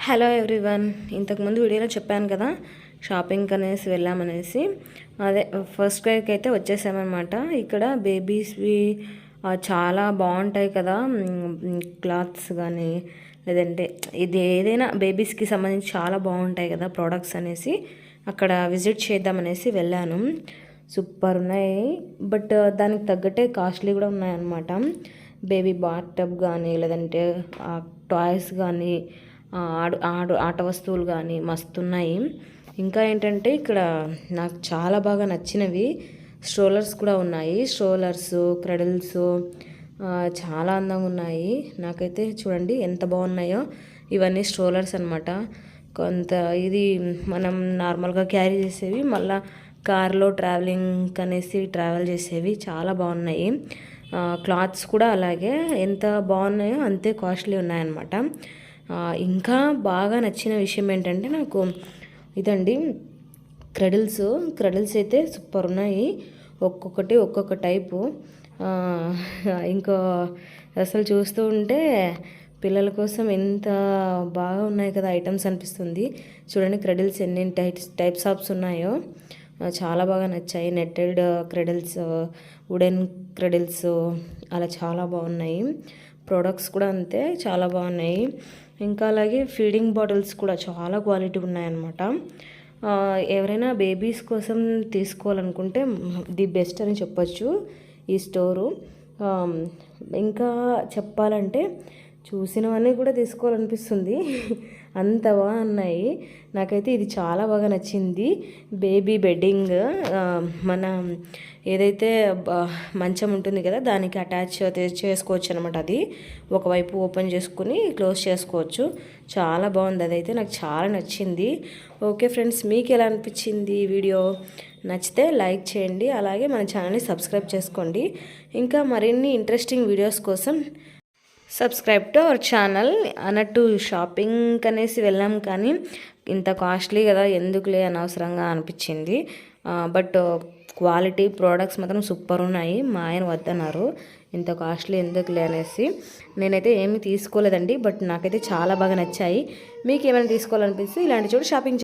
Hello everyone, ఇంతకుముందు వీడియోలో చెప్పాను కదా షాపింగ్ అనేసి వెళ్ళామనేసి. అదే ఫస్ట్ క్రైకి అయితే వచ్చేసామన్నమాట. ఇక్కడ బేబీస్వి చాలా బాగుంటాయి కదా, క్లాత్స్ కానీ లేదంటే ఇది ఏదైనా బేబీస్కి సంబంధించి చాలా బాగుంటాయి కదా ప్రోడక్ట్స్ అనేసి అక్కడ విజిట్ చేద్దామనేసి వెళ్ళాను. సూపర్ ఉన్నాయి, బట్ దానికి తగ్గట్టే కాస్ట్లీ కూడా ఉన్నాయన్నమాట. బేబీ బాత్ టబ్ కానీ లేదంటే టాయ్స్ కానీ ఆట వస్తువులు కానీ మస్తున్నాయి. ఇంకా ఏంటంటే ఇక్కడ నాకు చాలా బాగా నచ్చినవి స్ట్రోలర్స్ కూడా ఉన్నాయి. స్ట్రోలర్స్, క్రెడిల్స్ చాలా అందంగా ఉన్నాయి. నాకైతే చూడండి ఎంత బాగున్నాయో. ఇవన్నీ స్ట్రోలర్స్ అనమాట. కొంత ఇది మనం నార్మల్గా క్యారీ చేసేవి, మళ్ళీ కార్లో ట్రావెలింగ్ అనేసి ట్రావెల్ చేసేవి చాలా బాగున్నాయి. క్లాత్స్ కూడా అలాగే ఎంత బాగున్నాయో అంతే కాస్ట్లీ ఉన్నాయన్నమాట. ఇంకా బాగా నచ్చిన విషయం ఏంటంటే నాకు ఇదండి, క్రెడిల్స్ అయితే సూపర్ ఉన్నాయి. ఒక్కొక్కటి ఒక్కొక్క టైపు. ఇంకా అసలు చూస్తూ ఉంటే పిల్లల కోసం ఎంత బాగా ఉన్నాయి కదా ఐటమ్స్ అనిపిస్తుంది. చూడండి క్రెడిల్స్ ఎన్ని టైప్స్ ఆఫ్స్ ఉన్నాయో చాలా బాగా నచ్చాయి. నెట్టెడ్ క్రెడిల్స్, వుడెన్ క్రెడిల్స్ అలా చాలా బాగున్నాయి. ప్రోడక్ట్స్ కూడా అంతే చాలా బాగున్నాయి. ఇంకా అలాగే ఫీడింగ్ బాటిల్స్ కూడా చాలా క్వాలిటీ ఉన్నాయన్నమాట. ఎవరైనా బేబీస్ కోసం తీసుకోవాలనుకుంటే ది బెస్ట్ అని చెప్పొచ్చు ఈ స్టోరు. ఇంకా చెప్పాలంటే చూసినవన్నీ కూడా తీసుకోవాలనిపిస్తుంది, అంత బాగున్నాయి. నాకైతే ఇది చాలా బాగా నచ్చింది. బేబీ బెడ్డింగ్, మన ఏదైతే మంచం ఉంటుంది కదా దానికి అటాచ్ చేసుకోవచ్చు అనమాట. అది ఒకవైపు ఓపెన్ చేసుకుని క్లోజ్ చేసుకోవచ్చు. చాలా బాగుంది, అదైతే నాకు చాలా నచ్చింది. ఓకే ఫ్రెండ్స్, మీకు ఎలా అనిపించింది ఈ వీడియో? నచ్చితే లైక్ చేయండి, అలాగే మన ఛానల్ని సబ్స్క్రైబ్ చేసుకోండి. ఇంకా మరిన్ని ఇంట్రెస్టింగ్ వీడియోస్ కోసం సబ్స్క్రైబ్ టు అవర్ ఛానల్. అన్నట్టు షాపింగ్ అనేసి వెళ్ళాం కానీ ఇంత కాస్ట్లీ కదా ఎందుకులే అనవసరంగా అనిపించింది. బట్ క్వాలిటీ ప్రోడక్ట్స్ మాత్రం సూపర్ ఉన్నాయి. మా ఆయన వద్దన్నారు ఇంత కాస్ట్లీ ఎందుకులే అనేసి. నేనైతే ఏమీ తీసుకోలేదండి, బట్ నాకైతే చాలా బాగా నచ్చాయి. మీకు ఏమైనా తీసుకోవాలనిపిస్తే ఇలాంటి చోటు షాపింగ్